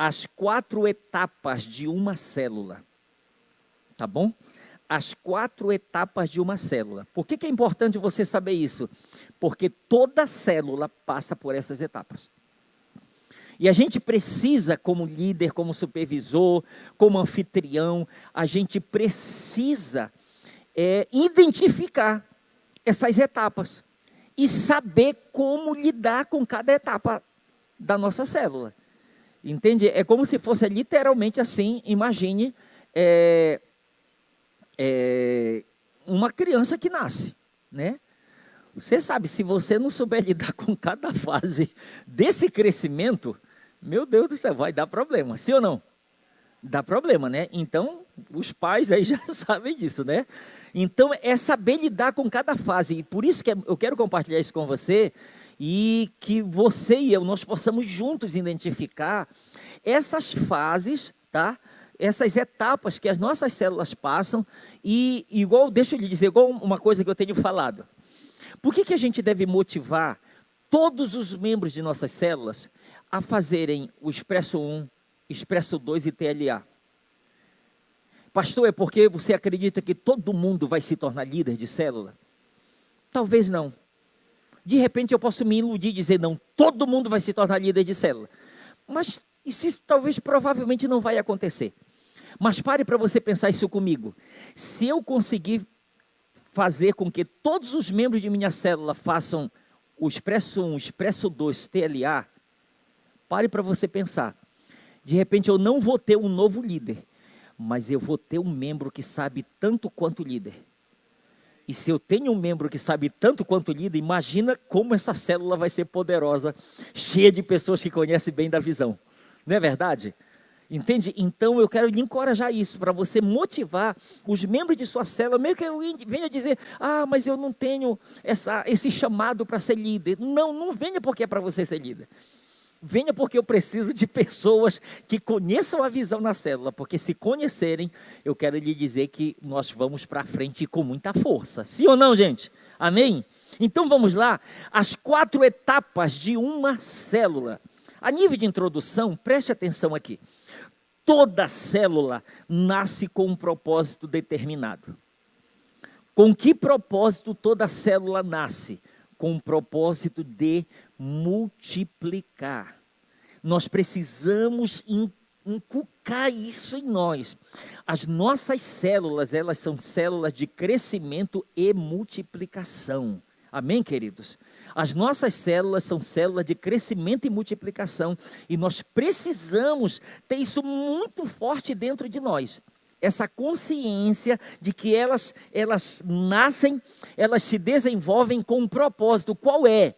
as 4 etapas de uma célula, tá bom? As 4 etapas de uma célula. Por que é importante você saber isso? Porque toda célula passa por essas etapas. E a gente precisa, como líder, como supervisor, como anfitrião, a gente precisa identificar essas etapas e saber como lidar com cada etapa da nossa célula. Entende? É como se fosse literalmente assim, imagine uma criança que nasce, né? Você sabe, se você não souber lidar com cada fase desse crescimento, meu Deus do céu, vai dar problema, sim ou não? Dá problema, né? Então, os pais aí já sabem disso, né? Então, é saber lidar com cada fase, e por isso que eu quero compartilhar isso com você, e que você e eu, nós possamos juntos identificar essas fases, tá? Essas etapas que as nossas células passam, e igual, deixa eu lhe dizer, igual uma coisa que eu tenho falado. Por que a gente deve motivar todos os membros de nossas células a fazerem o Expresso 1, Expresso 2 e TLA? Pastor, é porque você acredita que todo mundo vai se tornar líder de célula? Talvez não. De repente eu posso me iludir e dizer, não, todo mundo vai se tornar líder de célula. Mas isso talvez provavelmente não vai acontecer. Mas pare para você pensar isso comigo. Se eu conseguir fazer com que todos os membros de minha célula façam o Expresso 1, Expresso 2, TLA, pare para você pensar. De repente eu não vou ter um novo líder, mas eu vou ter um membro que sabe tanto quanto líder. E se eu tenho um membro que sabe tanto quanto líder, imagina como essa célula vai ser poderosa, cheia de pessoas que conhecem bem da visão. Não é verdade? Entende? Então eu quero lhe encorajar isso, para você motivar os membros de sua célula, mesmo que eu venha dizer, mas eu não tenho esse chamado para ser líder. Não venha porque é para você ser líder. Venha porque eu preciso de pessoas que conheçam a visão na célula, porque se conhecerem, eu quero lhe dizer que nós vamos para frente com muita força. Sim ou não, gente? Amém? Então vamos lá, as 4 etapas de uma célula. A nível de introdução, preste atenção aqui. Toda célula nasce com um propósito determinado. Com que propósito toda célula nasce? Com o propósito de multiplicar. Nós precisamos inculcar isso em nós. As nossas células, elas são células de crescimento e multiplicação. Amém, queridos? As nossas células são células de crescimento e multiplicação, e nós precisamos ter isso muito forte dentro de nós. Essa consciência de que elas nascem, elas se desenvolvem com um propósito. Qual é?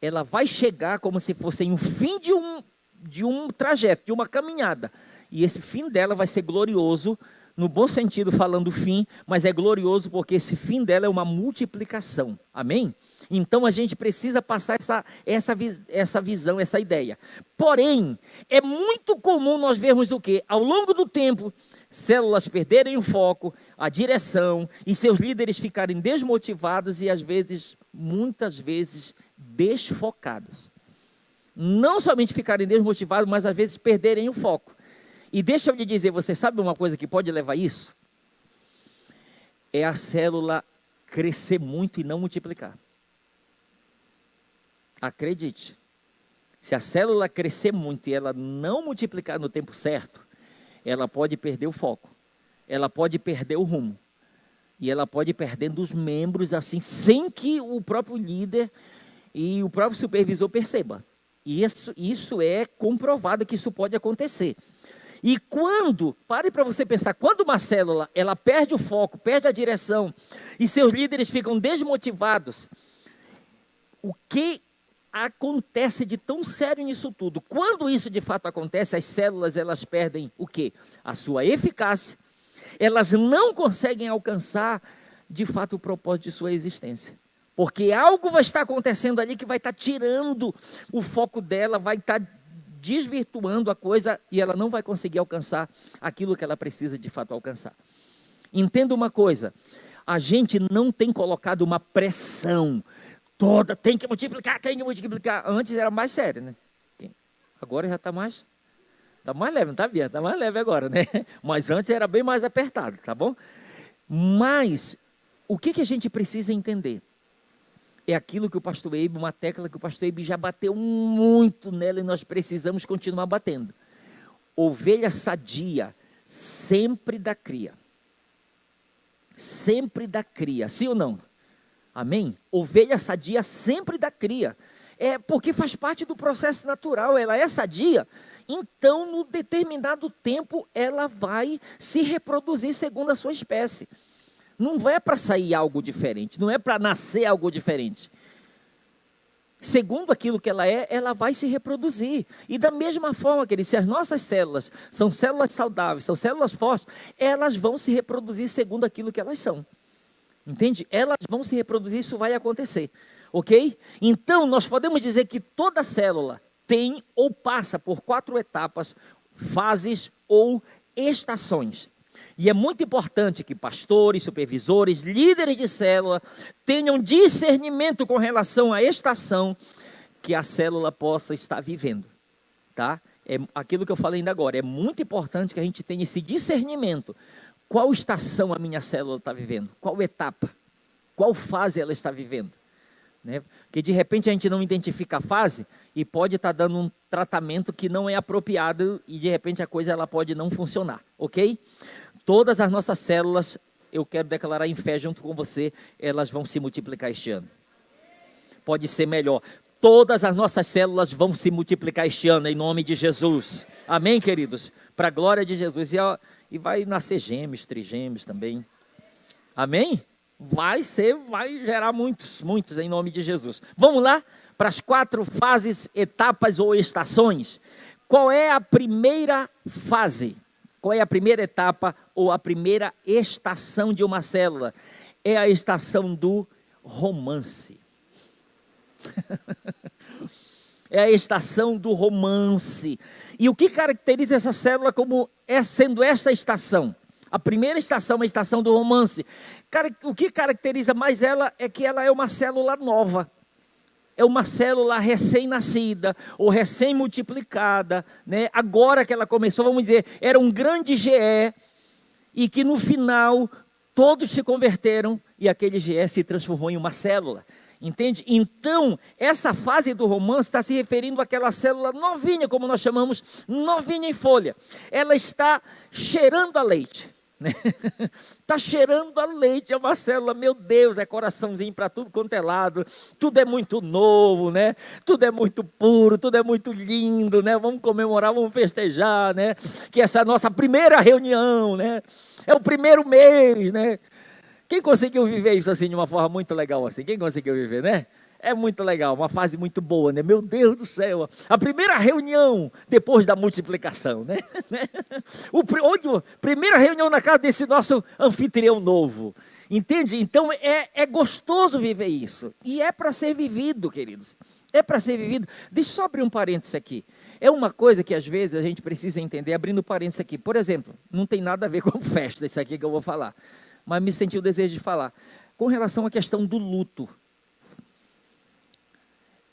Ela vai chegar como se fosse o fim de um trajeto, de uma caminhada. E esse fim dela vai ser glorioso, no bom sentido falando fim, mas é glorioso porque esse fim dela é uma multiplicação. Amém? Então a gente precisa passar essa visão, essa ideia. Porém, é muito comum nós vermos o quê? Ao longo do tempo, células perderem o foco, a direção, e seus líderes ficarem desmotivados e às vezes, muitas vezes, desfocados. Não somente ficarem desmotivados, mas às vezes perderem o foco. E deixa eu lhe dizer, você sabe uma coisa que pode levar a isso? É a célula crescer muito e não multiplicar. Acredite, se a célula crescer muito e ela não multiplicar no tempo certo, ela pode perder o foco, ela pode perder o rumo, e ela pode ir perdendo os membros assim, sem que o próprio líder e o próprio supervisor perceba. E isso é comprovado que isso pode acontecer. E pare para você pensar, quando uma célula, ela perde o foco, perde a direção, e seus líderes ficam desmotivados, o que acontece de tão sério nisso tudo? Quando isso de fato acontece, as células, elas perdem o quê? A sua eficácia, elas não conseguem alcançar, de fato, o propósito de sua existência. Porque algo vai estar acontecendo ali que vai estar tirando o foco dela, vai estar desvirtuando a coisa e ela não vai conseguir alcançar aquilo que ela precisa de fato alcançar. Entenda uma coisa, a gente não tem colocado uma pressão toda, tem que multiplicar. Antes era mais sério, né? Agora já está mais Está mais leve, não está, Bia? Está mais leve agora, né? Mas antes era bem mais apertado, tá bom? Mas o que a gente precisa entender? É aquilo que o pastor Eibe, uma tecla que o pastor Eibe já bateu muito nela e nós precisamos continuar batendo. Ovelha sadia sempre dá cria. Sempre dá cria, sim ou não? Amém? Ovelha sadia sempre dá cria. É porque faz parte do processo natural, ela é sadia. Então, no determinado tempo, ela vai se reproduzir segundo a sua espécie. Não é para sair algo diferente, não é para nascer algo diferente. Segundo aquilo que ela é, ela vai se reproduzir. E da mesma forma, queridos, se as nossas células são células saudáveis, são células fortes, elas vão se reproduzir segundo aquilo que elas são. Entende? Elas vão se reproduzir, isso vai acontecer. Ok? Então, nós podemos dizer que toda célula tem ou passa por 4 etapas, fases ou estações. E é muito importante que pastores, supervisores, líderes de célula tenham discernimento com relação à estação que a célula possa estar vivendo. Tá? É aquilo que eu falei ainda agora, é muito importante que a gente tenha esse discernimento. Qual estação a minha célula está vivendo? Qual etapa? Qual fase ela está vivendo? Né? Porque de repente a gente não identifica a fase e pode estar dando um tratamento que não é apropriado e de repente a coisa ela pode não funcionar, ok? Todas as nossas células, eu quero declarar em fé junto com você, elas vão se multiplicar este ano. Pode ser melhor. Todas as nossas células vão se multiplicar este ano, em nome de Jesus. Amém, queridos? Para a glória de Jesus. E vai nascer gêmeos, trigêmeos também. Amém? Vai gerar muitos, em nome de Jesus. Vamos lá para as 4 fases, etapas ou estações. Qual é a primeira fase? Qual é a primeira etapa ou a primeira estação de uma célula? É a estação do romance. É a estação do romance. E o que caracteriza essa célula como sendo essa estação? A primeira estação é a estação do romance. O que caracteriza mais ela é que ela é uma célula nova. É uma célula recém-nascida ou recém-multiplicada, né? Agora que ela começou, vamos dizer, era um grande GE e que no final todos se converteram e aquele GE se transformou em uma célula. Entende? Então, essa fase do romance está se referindo àquela célula novinha, como nós chamamos, novinha em folha. Ela está cheirando a leite. Está cheirando a leite, é uma célula, meu Deus, é coraçãozinho para tudo quanto é lado, tudo é muito novo, né? Tudo é muito puro, tudo é muito lindo, né? Vamos comemorar, vamos festejar, né? Que essa é a nossa primeira reunião, né? É o primeiro mês, né? Quem conseguiu viver isso assim de uma forma muito legal assim? Quem conseguiu viver, né? É muito legal, uma fase muito boa, né? Meu Deus do céu, a primeira reunião depois da multiplicação, né? Primeira reunião na casa desse nosso anfitrião novo, entende? Então é gostoso viver isso, e é para ser vivido, queridos, é para ser vivido. Deixa eu só abrir um parênteses aqui, é uma coisa que às vezes a gente precisa entender, abrindo parênteses aqui, por exemplo, não tem nada a ver com festa, isso aqui que eu vou falar, mas me senti o desejo de falar, com relação à questão do luto.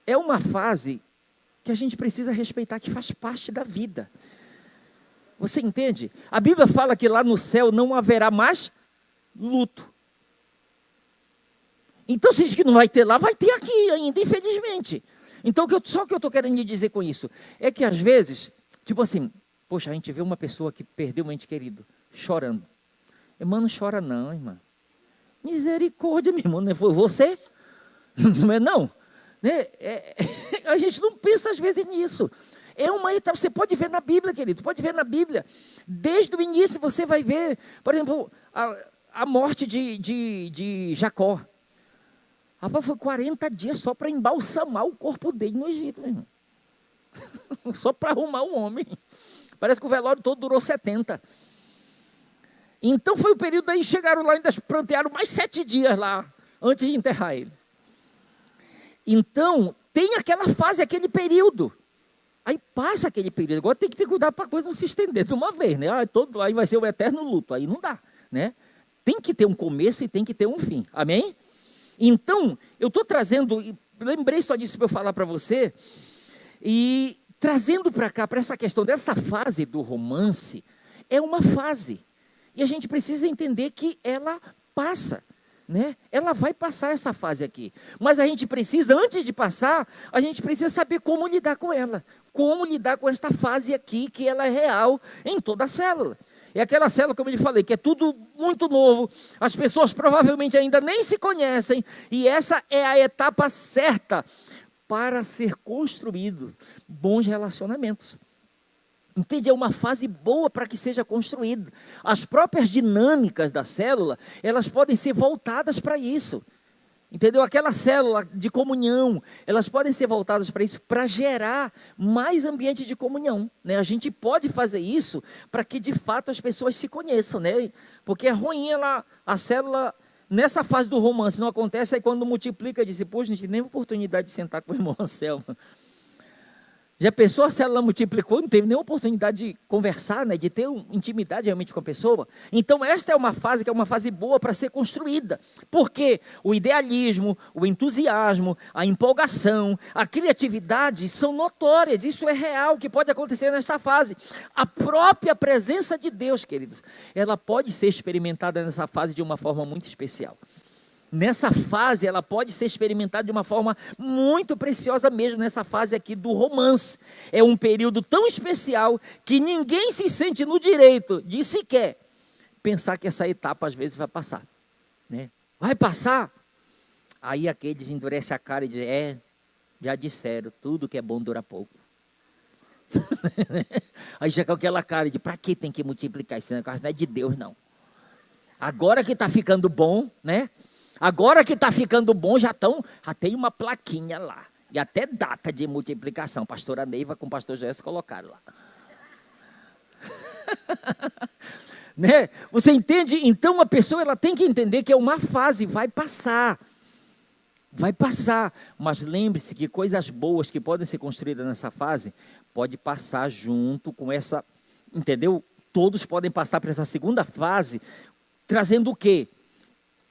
É uma fase que a gente precisa respeitar, que faz parte da vida. Você entende? A Bíblia fala que lá no céu não haverá mais luto. Então, se diz que não vai ter lá, vai ter aqui ainda, infelizmente. Então, só o que eu estou querendo dizer com isso é que às vezes, tipo assim, poxa, a gente vê uma pessoa que perdeu um ente querido, chorando. Irmã, não chora não, irmã. Misericórdia, meu irmão, não foi você? Não é não? Né? A gente não pensa às vezes nisso. É uma etapa, você pode ver na Bíblia, querido, pode ver na Bíblia. Desde o início você vai ver, por exemplo, a morte de Jacó. Rapaz, foi 40 dias só para embalsamar o corpo dele no Egito, meu irmão. Só para arrumar o homem. Parece que o velório todo durou 70. Então foi o período aí, chegaram lá, ainda plantearam mais 7 dias lá, antes de enterrar ele. Então, tem aquela fase, aquele período. Aí passa aquele período. Agora tem que ter cuidado para a coisa não se estender de uma vez, né? Aí vai ser o eterno luto. Aí não dá, né? Tem que ter um começo e tem que ter um fim. Amém? Então, eu estou trazendo, lembrei só disso para eu falar para você, e trazendo para cá, para essa questão dessa fase do romance, é uma fase. E a gente precisa entender que ela passa, né? Ela vai passar essa fase aqui. Mas a gente precisa, antes de passar, a gente precisa saber como lidar com ela. Como lidar com esta fase aqui, que ela é real em toda a célula. É aquela célula, como eu lhe falei, que é tudo muito novo. As pessoas provavelmente ainda nem se conhecem. E essa é a etapa certa para ser construído bons relacionamentos. Entende? É uma fase boa para que seja construído. As próprias dinâmicas da célula, elas podem ser voltadas para isso. Entendeu? Aquela célula de comunhão, elas podem ser voltadas para isso, para gerar mais ambiente de comunhão, né? A gente pode fazer isso para que de fato as pessoas se conheçam, né? Porque é ruim a célula, nessa fase do romance, não acontece, aí quando multiplica, diz, poxa, a gente nem oportunidade de sentar com o irmão Anselmo. Já pensou, a célula multiplicou, não teve nenhuma oportunidade de conversar, né, de ter intimidade realmente com a pessoa. Então esta é uma fase que é uma fase boa para ser construída. Porque o idealismo, o entusiasmo, a empolgação, a criatividade são notórias. Isso é real, que pode acontecer nesta fase. A própria presença de Deus, queridos, ela pode ser experimentada nessa fase de uma forma muito especial. Nessa fase, ela pode ser experimentada de uma forma muito preciosa mesmo, nessa fase aqui do romance. É um período tão especial que ninguém se sente no direito de sequer pensar que essa etapa às vezes vai passar, né? Vai passar? Aí aqueles endurece a cara e diz, já disseram, tudo que é bom dura pouco. Aí já com aquela cara de, para que tem que multiplicar esse negócio? Não é de Deus não. Agora que está ficando bom, né? Agora que está ficando bom, já tem uma plaquinha lá. E até data de multiplicação. Pastora Neiva com o pastor Joés colocaram lá. Né? Você entende? Então a pessoa ela tem que entender que é uma fase, vai passar. Vai passar. Mas lembre-se que coisas boas que podem ser construídas nessa fase, pode passar junto com essa, entendeu? Todos podem passar para essa segunda fase, trazendo o quê?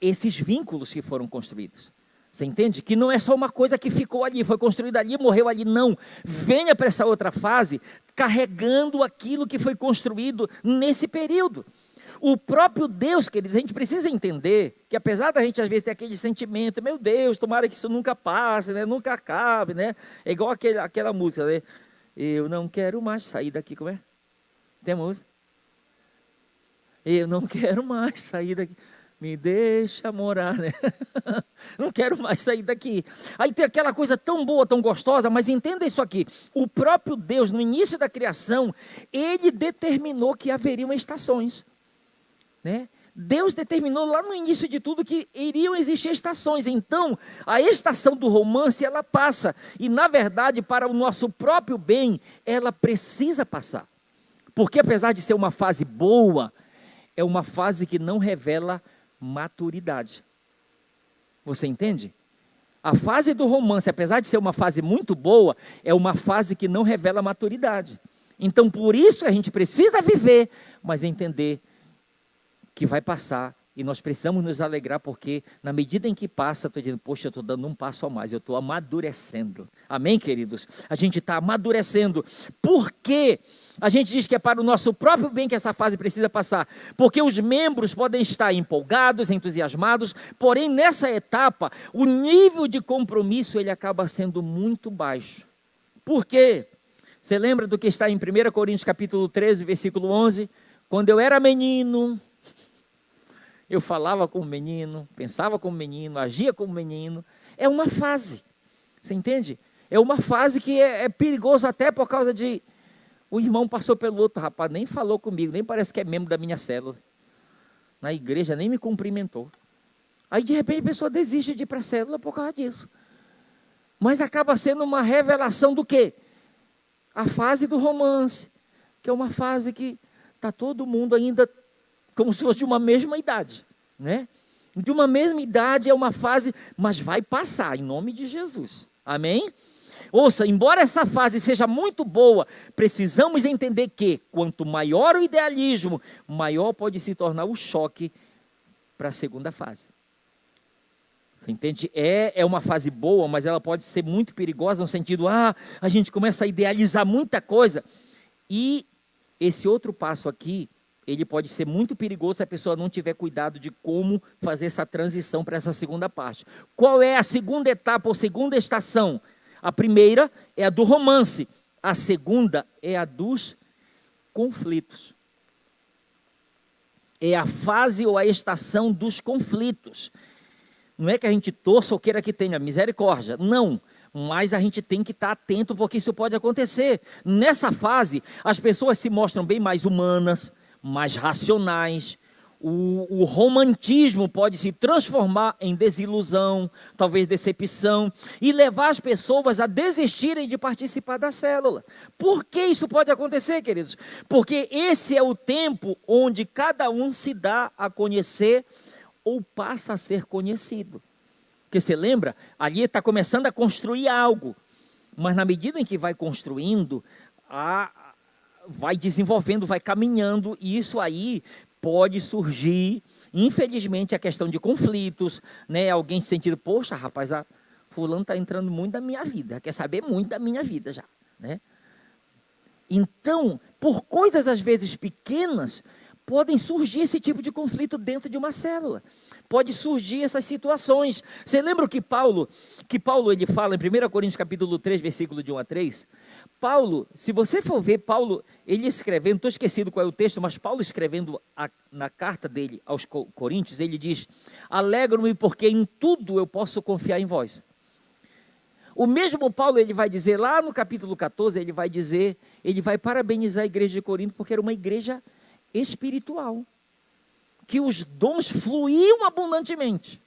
Esses vínculos que foram construídos. Você entende? Que não é só uma coisa que ficou ali, foi construída ali, morreu ali, não. Venha para essa outra fase, carregando aquilo que foi construído nesse período. O próprio Deus, queridos, a gente precisa entender que apesar da gente às vezes ter aquele sentimento, meu Deus, tomara que isso nunca passe, né? Nunca acabe, né? É igual aquela música, né? Eu não quero mais sair daqui, como é? Tem a música? Eu não quero mais sair daqui. Me deixa morar, né? Não quero mais sair daqui. Aí tem aquela coisa tão boa, tão gostosa, mas entenda isso aqui. O próprio Deus, no início da criação, Ele determinou que haveriam estações, né? Deus determinou lá no início de tudo que iriam existir estações. Então, a estação do romance, ela passa. E, na verdade, para o nosso próprio bem, ela precisa passar. Porque, apesar de ser uma fase boa, é uma fase que não revela maturidade. Você entende? A fase do romance, apesar de ser uma fase muito boa, é uma fase que não revela maturidade. Então, por isso a gente precisa viver, mas entender que vai passar e nós precisamos nos alegrar, porque na medida em que passa, estou dizendo, poxa, eu estou dando um passo a mais, eu estou amadurecendo. Amém, queridos? A gente está amadurecendo. Por quê? A gente diz que é para o nosso próprio bem que essa fase precisa passar, porque os membros podem estar empolgados, entusiasmados, porém nessa etapa, o nível de compromisso ele acaba sendo muito baixo. Por quê? Você lembra do que está em 1 Coríntios capítulo 13, versículo 11? Quando eu era menino, eu falava como menino, pensava como menino, agia como menino. É uma fase, você entende? É uma fase que é perigoso até por causa de... O irmão passou pelo outro, rapaz, nem falou comigo, nem parece que é membro da minha célula. Na igreja, nem me cumprimentou. Aí, de repente, a pessoa desiste de ir para a célula por causa disso. Mas acaba sendo uma revelação do quê? A fase do romance, que é uma fase que está todo mundo ainda como se fosse de uma mesma idade, né? De uma mesma idade é uma fase, mas vai passar, em nome de Jesus. Amém? Ouça, embora essa fase seja muito boa, precisamos entender que, quanto maior o idealismo, maior pode se tornar o choque para a segunda fase. Você entende? É uma fase boa, mas ela pode ser muito perigosa no sentido, a gente começa a idealizar muita coisa. E esse outro passo aqui, ele pode ser muito perigoso se a pessoa não tiver cuidado de como fazer essa transição para essa segunda parte. Qual é a segunda etapa ou segunda estação? A primeira é a do romance. A segunda é a dos conflitos. É a fase ou a estação dos conflitos. Não é que a gente torça ou queira que tenha misericórdia. Não. Mas a gente tem que estar atento porque isso pode acontecer. Nessa fase, as pessoas se mostram bem mais humanas, mais racionais. O romantismo pode se transformar em desilusão, talvez decepção, e levar as pessoas a desistirem de participar da célula. Por que isso pode acontecer, queridos? Porque esse é o tempo onde cada um se dá a conhecer ou passa a ser conhecido. Porque você lembra? Ali está começando a construir algo, mas na medida em que vai construindo, vai desenvolvendo, vai caminhando, e isso aí pode surgir, infelizmente, a questão de conflitos, né? Alguém sentindo, poxa, rapaz, fulano está entrando muito na minha vida, quer saber muito da minha vida já, né? Então, por coisas às vezes pequenas, podem surgir esse tipo de conflito dentro de uma célula. Pode surgir essas situações. Você lembra que Paulo ele fala em 1 Coríntios capítulo 3, versículo de 1 a 3? Paulo, se você for ver, Paulo, ele escrevendo, estou esquecido qual é o texto, mas Paulo escrevendo na carta dele aos Coríntios, ele diz, alegro-me porque em tudo eu posso confiar em vós. O mesmo Paulo, ele vai dizer lá no capítulo 14, ele vai parabenizar a igreja de Corinto, porque era uma igreja espiritual, que os dons fluíam abundantemente.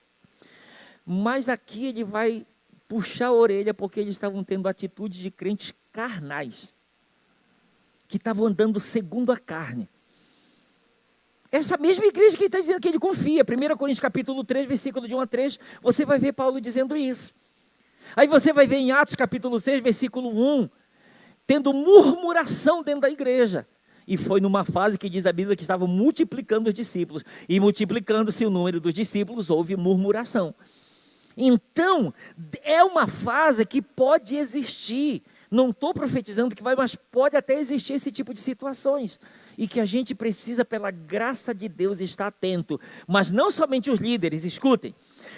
Mas aqui ele vai puxar a orelha, porque eles estavam tendo atitude de crentes carnais, que estavam andando segundo a carne. Essa mesma igreja que ele está dizendo que ele confia, 1 Coríntios capítulo 3, versículo de 1 a 3, você vai ver Paulo dizendo isso. Aí você vai ver em Atos capítulo 6, versículo 1, tendo murmuração dentro da igreja. E foi numa fase que diz a Bíblia que estavam multiplicando os discípulos. E multiplicando-se o número dos discípulos, houve murmuração. Então, é uma fase que pode existir. Não estou profetizando que vai, mas pode até existir esse tipo de situações. E que a gente precisa, pela graça de Deus, estar atento. Mas não somente os líderes, escutem.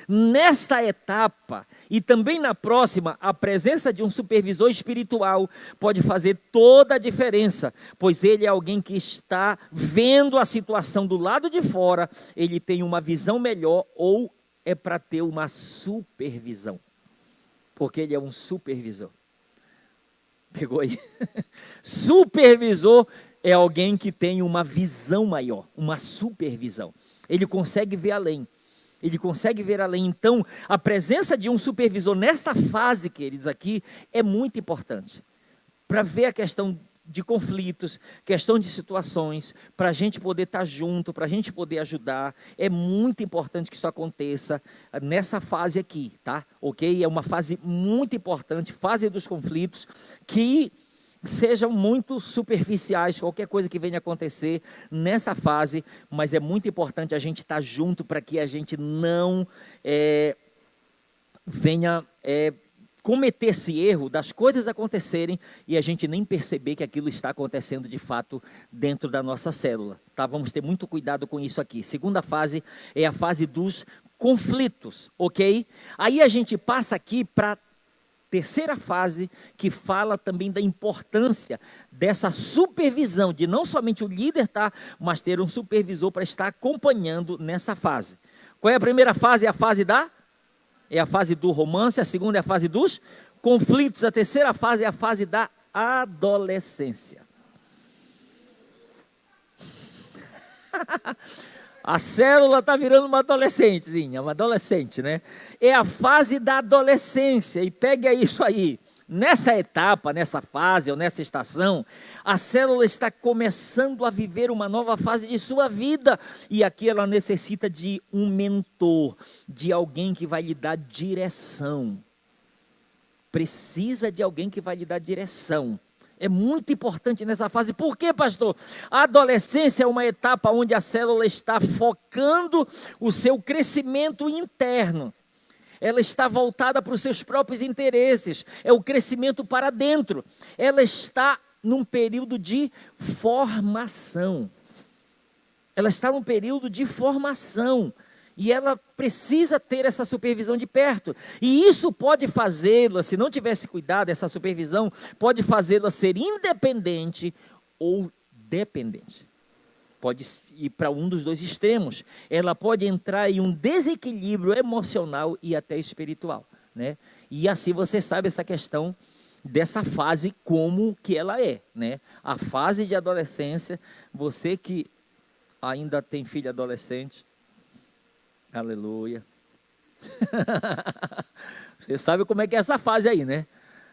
Nesta etapa e também na próxima, a presença de um supervisor espiritual pode fazer toda a diferença, pois ele é alguém que está vendo a situação do lado de fora, ele tem uma visão melhor ou é para ter uma supervisão, porque ele é um supervisor. Pegou aí? Supervisor é alguém que tem uma visão maior, uma supervisão. Ele consegue ver além. Ele consegue ver além. Então, a presença de um supervisor nessa fase, queridos, aqui, é muito importante. Para ver a questão de conflitos, questão de situações, para a gente poder estar junto, para a gente poder ajudar. É muito importante que isso aconteça nessa fase aqui, tá? Ok? É uma fase muito importante, fase dos conflitos, que sejam muito superficiais, qualquer coisa que venha acontecer nessa fase, mas é muito importante a gente estar junto para que a gente não venha cometer esse erro das coisas acontecerem e a gente nem perceber que aquilo está acontecendo de fato dentro da nossa célula, tá? Vamos ter muito cuidado com isso aqui. Segunda fase é a fase dos conflitos, ok? Aí a gente passa aqui para terceira fase, que fala também da importância dessa supervisão, de não somente o líder estar, mas ter um supervisor para estar acompanhando nessa fase. Qual é a primeira fase? É a fase do romance, a segunda é a fase dos conflitos, a terceira fase é a fase da adolescência. A célula está virando uma adolescentezinha, uma adolescente, né? É a fase da adolescência, e pegue isso aí. Nessa etapa, nessa fase ou nessa estação, a célula está começando a viver uma nova fase de sua vida. E aqui ela necessita de um mentor, de alguém que vai lhe dar direção. Precisa de alguém que vai lhe dar direção. É muito importante nessa fase. Por quê, pastor? A adolescência é uma etapa onde a célula está focando o seu crescimento interno. ela está voltada para os seus próprios interesses, é o crescimento para dentro, ela está num período de formação, e ela precisa ter essa supervisão de perto, e isso pode fazê-la, se não tivesse cuidado, essa supervisão pode fazê-la ser independente ou dependente. Pode ir para um dos dois extremos. Ela pode entrar em um desequilíbrio emocional e até espiritual, né? E assim você sabe essa questão dessa fase, como que ela é, né? A fase de adolescência, você que ainda tem filho adolescente, aleluia. Você sabe como é que é essa fase aí, né?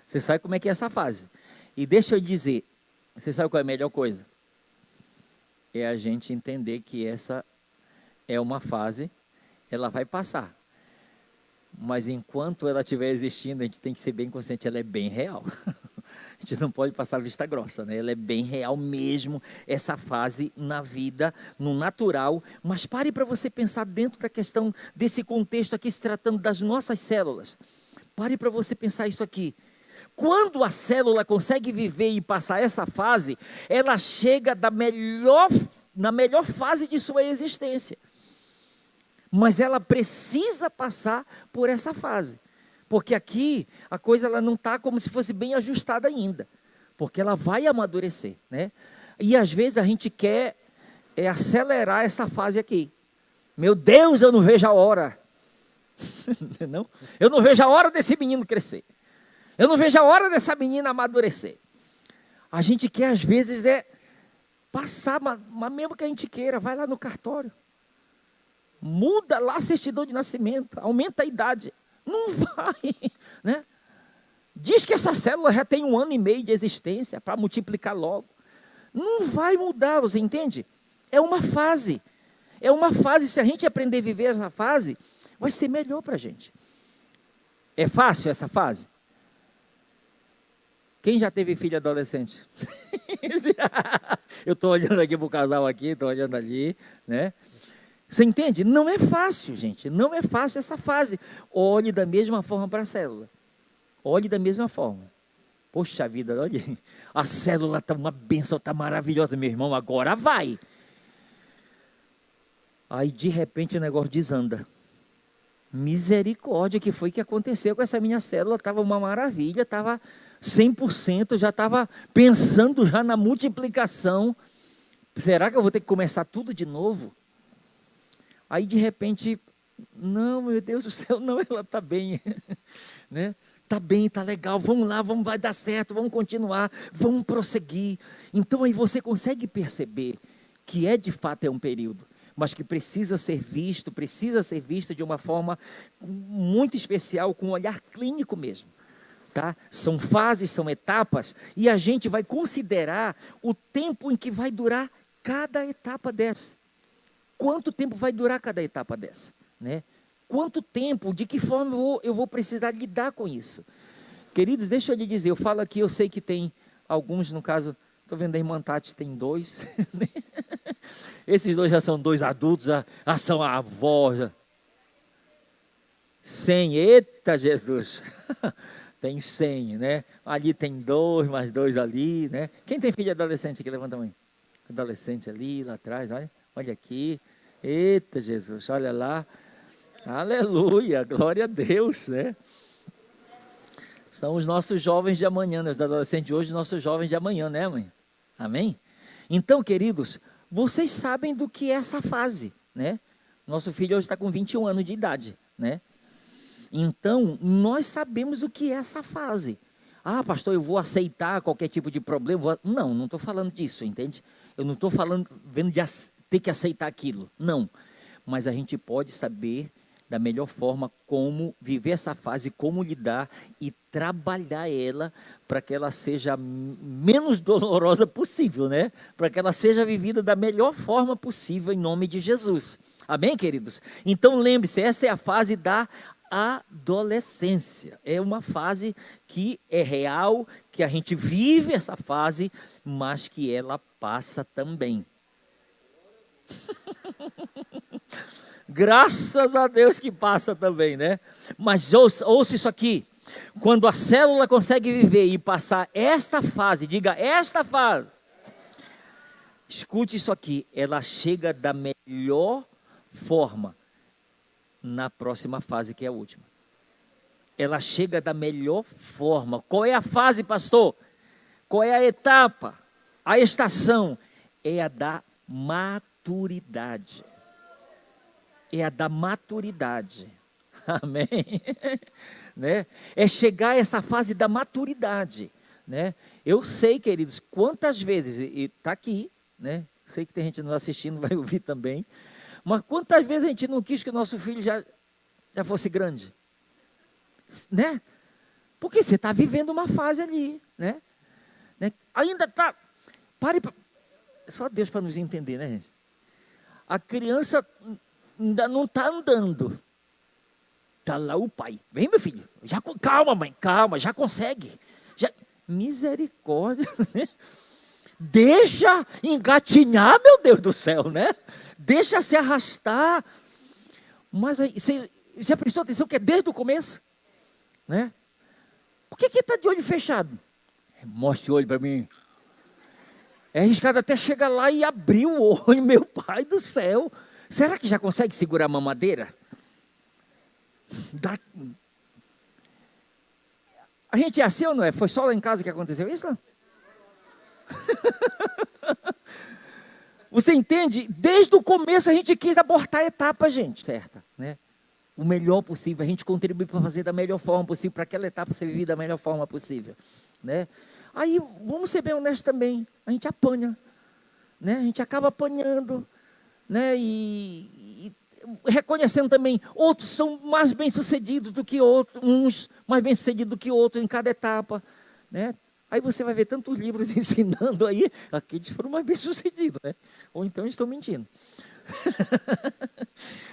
Você sabe como é que é essa fase. E deixa eu dizer, você sabe qual é a melhor coisa? É a gente entender que essa é uma fase, ela vai passar. Mas enquanto ela estiver existindo, a gente tem que ser bem consciente, ela é bem real. A gente não pode passar vista grossa, né? Ela é bem real mesmo, essa fase na vida, no natural. Mas pare para você pensar dentro da questão desse contexto aqui, se tratando das nossas células. Pare para você pensar isso aqui. Quando a célula consegue viver e passar essa fase, ela chega na melhor fase de sua existência. Mas ela precisa passar por essa fase. Porque aqui a coisa ela não está como se fosse bem ajustada ainda. Porque ela vai amadurecer, né? E às vezes a gente quer acelerar essa fase aqui. Meu Deus, eu não vejo a hora. Não? Eu não vejo a hora desse menino crescer. Eu não vejo a hora dessa menina amadurecer. A gente quer, às vezes, passar, mas mesmo que a gente queira, vai lá no cartório. Muda lá a certidão de nascimento, aumenta a idade. Não vai, né? Diz que essa célula já tem 1 ano e meio de existência para multiplicar logo. Não vai mudar, você entende? É uma fase. É uma fase, se a gente aprender a viver essa fase, vai ser melhor para a gente. É fácil essa fase? Quem já teve filho adolescente? Eu estou olhando aqui para o casal aqui, estou olhando ali, né? Você entende? Não é fácil, gente. Não é fácil essa fase. Olhe da mesma forma para a célula. Olhe da mesma forma. Poxa vida, olha. A célula está uma bênção, está maravilhosa, meu irmão. Agora vai. Aí, de repente, o negócio desanda. Misericórdia, que foi que aconteceu com essa minha célula? Estava uma maravilha, estava 100%, já estava pensando já na multiplicação. Será que eu vou ter que começar tudo de novo? Aí de repente, não, meu Deus do céu, não, ela está bem, né? Está bem, está legal, vamos lá, vai dar certo, vamos continuar, vamos prosseguir. Então aí você consegue perceber que de fato é um período, mas que precisa ser visto de uma forma muito especial, com um olhar clínico mesmo. Tá? São fases, são etapas, e a gente vai considerar o tempo em que vai durar cada etapa dessa. Quanto tempo vai durar cada etapa dessa, né? Quanto tempo, de que forma eu vou precisar lidar com isso? Queridos, deixa eu lhe dizer, eu falo aqui, eu sei que tem alguns, no caso, estou vendo a irmã Tati, tem 2, né? Esses 2 já são 2 adultos, já são avós. 100, eita Jesus, tem 100, né? Ali tem 2, mais 2 ali, né? Quem tem filho adolescente aqui, levanta a mão. Adolescente ali, lá atrás, olha aqui, eita Jesus, olha lá, aleluia, glória a Deus, né? São os nossos jovens de amanhã, né? Os adolescentes de hoje, os nossos jovens de amanhã, né, mãe? Amém? Então, queridos, vocês sabem do que é essa fase, né? Nosso filho hoje está com 21 anos de idade, né? Então, nós sabemos o que é essa fase. Ah, pastor, eu vou aceitar qualquer tipo de problema? Não estou falando disso, entende? Eu não estou vendo de ter que aceitar aquilo, não. Mas a gente pode saber da melhor forma como viver essa fase, como lidar e trabalhar ela para que ela seja menos dolorosa possível, né? Para que ela seja vivida da melhor forma possível em nome de Jesus. Amém, queridos? Então lembre-se, esta é a fase da adolescência. É uma fase que é real, que a gente vive essa fase, mas que ela passa também. Graças a Deus que passa também, né? Mas ouça isso aqui. Quando a célula consegue viver e passar esta fase, diga esta fase. Escute isso aqui, ela chega da melhor forma na próxima fase, que é a última. Ela chega da melhor forma. Qual é a fase, pastor? Qual é a etapa? A estação é a da maturidade. É a da maturidade. Amém? Né? É chegar a essa fase da maturidade. Né? Eu sei, queridos, quantas vezes, e está aqui, né? Sei que tem gente nos assistindo, vai ouvir também, mas quantas vezes a gente não quis que o nosso filho já fosse grande? Né? Porque você está vivendo uma fase ali, né? Ainda está, só Deus para nos entender, né, gente? A criança ainda não está andando, está lá o pai, vem meu filho, calma mãe, calma, já consegue, misericórdia, né? Deixa engatinhar, meu Deus do céu, né? Deixa se arrastar. Mas aí, você já prestou atenção que é desde o começo? Né? Por que está de olho fechado? Mostre o olho para mim. É arriscado até chegar lá e abrir o olho, meu pai do céu. Será que já consegue segurar a mamadeira? A gente é assim ou não é? Foi só lá em casa que aconteceu isso? Não? Você entende? Desde o começo a gente quis abortar a etapa, gente, certa, né? O melhor possível, a gente contribui para fazer da melhor forma possível, para aquela etapa ser vivida da melhor forma possível, né? Aí, vamos ser bem honestos também, a gente apanha, né? A gente acaba apanhando, né? E reconhecendo também, outros são mais bem-sucedidos do que outros, uns mais bem-sucedidos do que outros em cada etapa, né? Aí você vai ver tantos livros ensinando aí, aqueles foram mais bem-sucedidos, né? Ou então eles estão mentindo.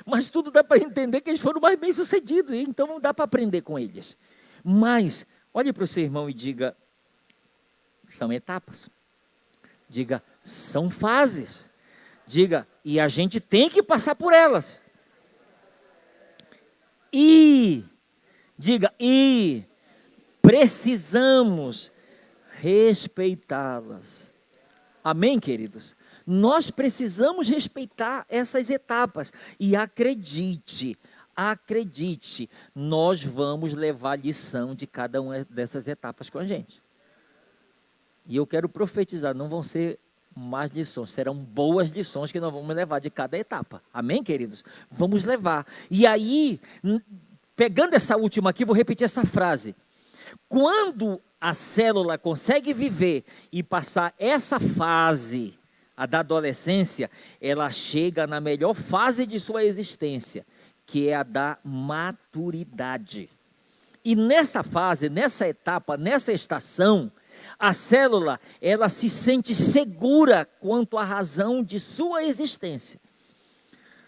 Mas tudo dá para entender que eles foram mais bem-sucedidos, então dá para aprender com eles. Mas, olhe para o seu irmão e diga, são etapas. Diga, são fases. Diga, e a gente tem que passar por elas. Diga, precisamos respeitá-las. Amém, queridos? Nós precisamos respeitar essas etapas. E acredite, nós vamos levar lição de cada uma dessas etapas com a gente. E eu quero profetizar, não vão ser mais lições, serão boas lições que nós vamos levar de cada etapa. Amém, queridos? Vamos levar. E aí, pegando essa última aqui, vou repetir essa frase. Quando a célula consegue viver e passar essa fase, a da adolescência, ela chega na melhor fase de sua existência, que é a da maturidade. E nessa fase, nessa etapa, nessa estação, a célula, ela se sente segura quanto à razão de sua existência.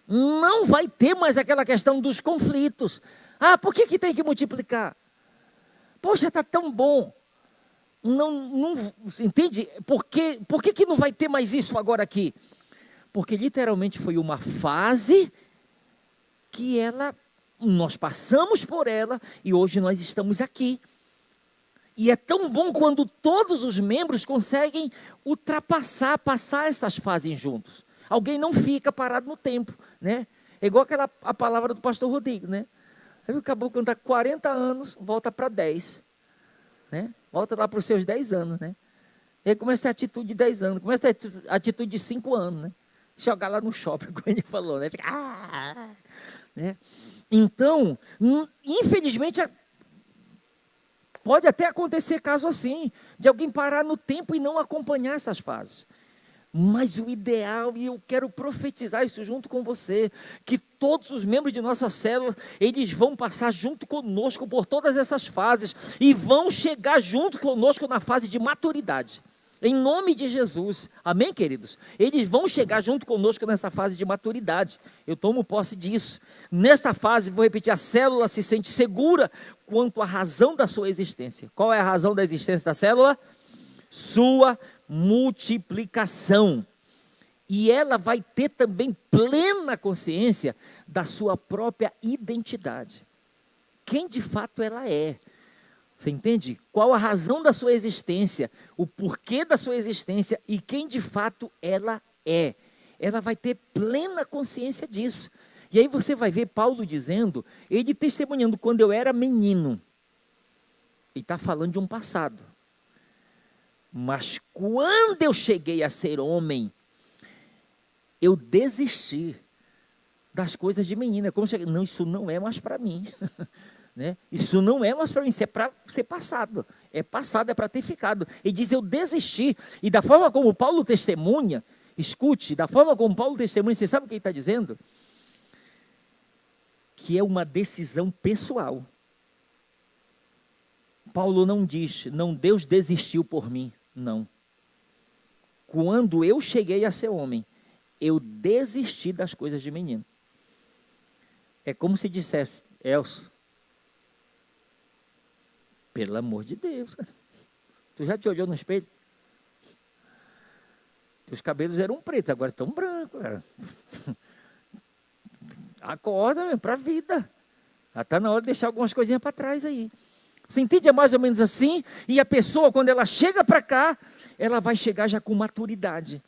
Não vai ter mais aquela questão dos conflitos. Ah, por que tem que multiplicar? Poxa, está tão bom. Não, entende? Por que não vai ter mais isso agora aqui? Porque literalmente foi uma fase que nós passamos por ela e hoje nós estamos aqui. E é tão bom quando todos os membros conseguem passar essas fases juntos. Alguém não fica parado no tempo, né? É igual a palavra do pastor Rodrigo, né? Aí acabou quando está 40 anos, volta para 10, né? Volta lá para os seus 10 anos, né? E aí começa a ter atitude de 10 anos, começa a ter atitude de 5 anos, né? Jogar lá no shopping, como ele falou, né? Fica, né? Então, infelizmente, pode até acontecer caso assim, de alguém parar no tempo e não acompanhar essas fases. Mas o ideal, e eu quero profetizar isso junto com você, que todos os membros de nossa célula, eles vão passar junto conosco por todas essas fases, e vão chegar junto conosco na fase de maturidade. Em nome de Jesus, amém, queridos? Eles vão chegar junto conosco nessa fase de maturidade, eu tomo posse disso. Nesta fase, vou repetir, a célula se sente segura quanto à razão da sua existência. Qual é a razão da existência da célula? Sua multiplicação. E ela vai ter também plena consciência da sua própria identidade. Quem de fato ela é. Você entende? Qual a razão da sua existência, o porquê da sua existência e quem de fato ela é. Ela vai ter plena consciência disso. E aí você vai ver Paulo dizendo, ele testemunhando, quando eu era menino. Ele está falando de um passado. Mas quando eu cheguei a ser homem, eu desisti das coisas de menina. Como cheguei, não, isso não é mais para mim. Né? Isso não é mais para mim, isso é para ser passado. É passado, é para ter ficado. Ele diz, eu desisti. E da forma como Paulo testemunha, escute, da forma como Paulo testemunha, você sabe o que ele está dizendo? Que é uma decisão pessoal. Paulo não diz, não, Deus desistiu por mim. Não. Quando eu cheguei a ser homem, eu desisti das coisas de menino. É como se dissesse, Elcio, pelo amor de Deus, tu já te olhou no espelho? Teus cabelos eram pretos, agora estão brancos, cara. Acorda para a vida. Já está na hora de deixar algumas coisinhas para trás aí. Você entende? É mais ou menos assim. E a pessoa, quando ela chega para cá, ela vai chegar já com maturidade,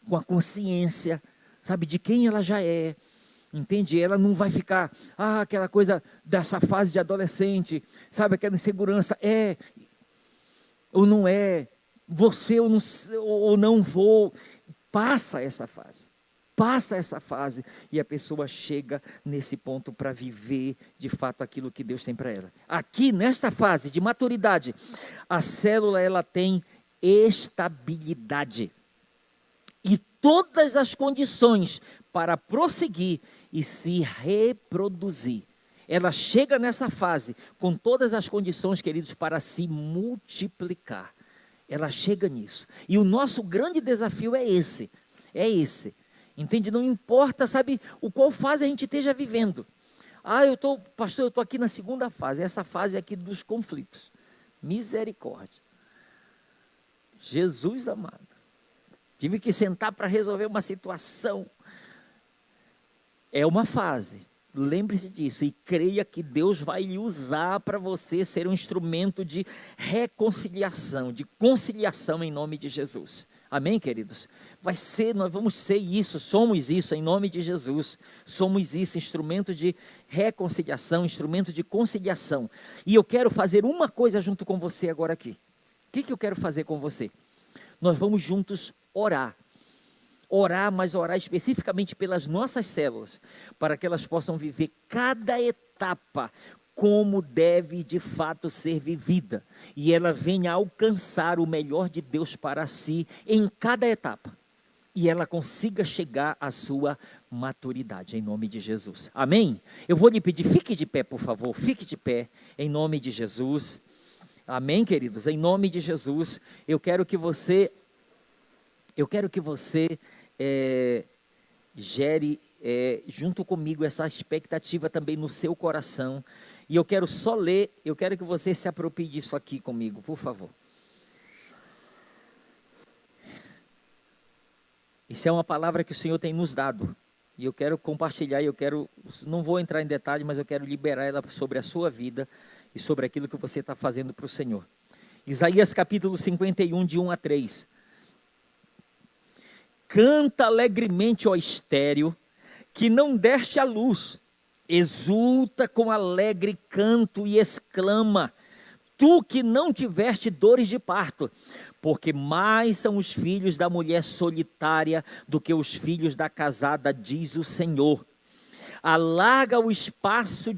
com a consciência, sabe, de quem ela já é. Entende? Ela não vai ficar, aquela coisa dessa fase de adolescente, sabe, aquela insegurança, ou não é, você ou não vou. Passa essa fase, e a pessoa chega nesse ponto para viver de fato aquilo que Deus tem para ela. Aqui, nesta fase de maturidade, a célula ela tem estabilidade e todas as condições para prosseguir e se reproduzir. Ela chega nessa fase com todas as condições, queridos, para se multiplicar. Ela chega nisso. E o nosso grande desafio é esse. Entende? Não importa, sabe, qual fase a gente esteja vivendo. Pastor, eu estou aqui na segunda fase, essa fase aqui dos conflitos. Misericórdia. Jesus amado. Tive que sentar para resolver uma situação. É uma fase. Lembre-se disso e creia que Deus vai lhe usar para você ser um instrumento de reconciliação, de conciliação em nome de Jesus. Amém, queridos? Nós vamos ser isso, somos isso em nome de Jesus. Somos isso, instrumento de reconciliação, instrumento de conciliação. E eu quero fazer uma coisa junto com você agora aqui. O que eu quero fazer com você? Nós vamos juntos orar. Mas orar especificamente pelas nossas células, para que elas possam viver cada etapa como deve de fato ser vivida, e ela venha alcançar o melhor de Deus para si em cada etapa, e ela consiga chegar à sua maturidade, em nome de Jesus. Amém? Eu vou lhe pedir, fique de pé, por favor, fique de pé, em nome de Jesus. Amém, queridos? Em nome de Jesus, eu quero que você gere junto comigo essa expectativa também no seu coração. E eu quero só ler, eu quero que você se aproprie disso aqui comigo, por favor. Isso é uma palavra que o Senhor tem nos dado. E eu quero compartilhar, não vou entrar em detalhe, mas eu quero liberar ela sobre a sua vida e sobre aquilo que você está fazendo para o Senhor. Isaías capítulo 51, de 1 a 3. Canta alegremente, ó estéril, que não deste à luz. Exulta com alegre canto e exclama, tu que não tiveste dores de parto, porque mais são os filhos da mulher solitária do que os filhos da casada, diz o Senhor. Alarga o espaço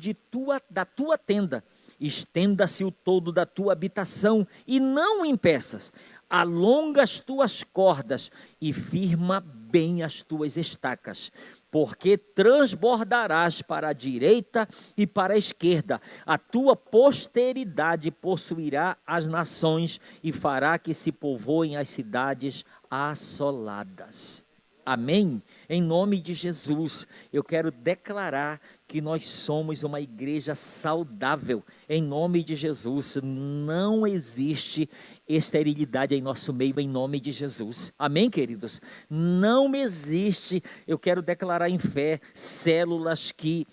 da tua tenda, estenda-se o todo da tua habitação e não o impeças. Alonga as tuas cordas e firma bem as tuas estacas, porque transbordarás para a direita e para a esquerda. A tua posteridade possuirá as nações e fará que se povoem as cidades assoladas. Amém? Em nome de Jesus, eu quero declarar que nós somos uma igreja saudável. Em nome de Jesus, não existe esterilidade em nosso meio, em nome de Jesus. Amém, queridos? Não existe, eu quero declarar em fé, células que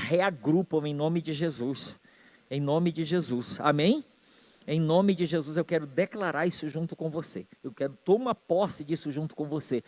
reagrupam em nome de Jesus. Em nome de Jesus. Amém? Em nome de Jesus, eu quero declarar isso junto com você. Eu quero tomar posse disso junto com você.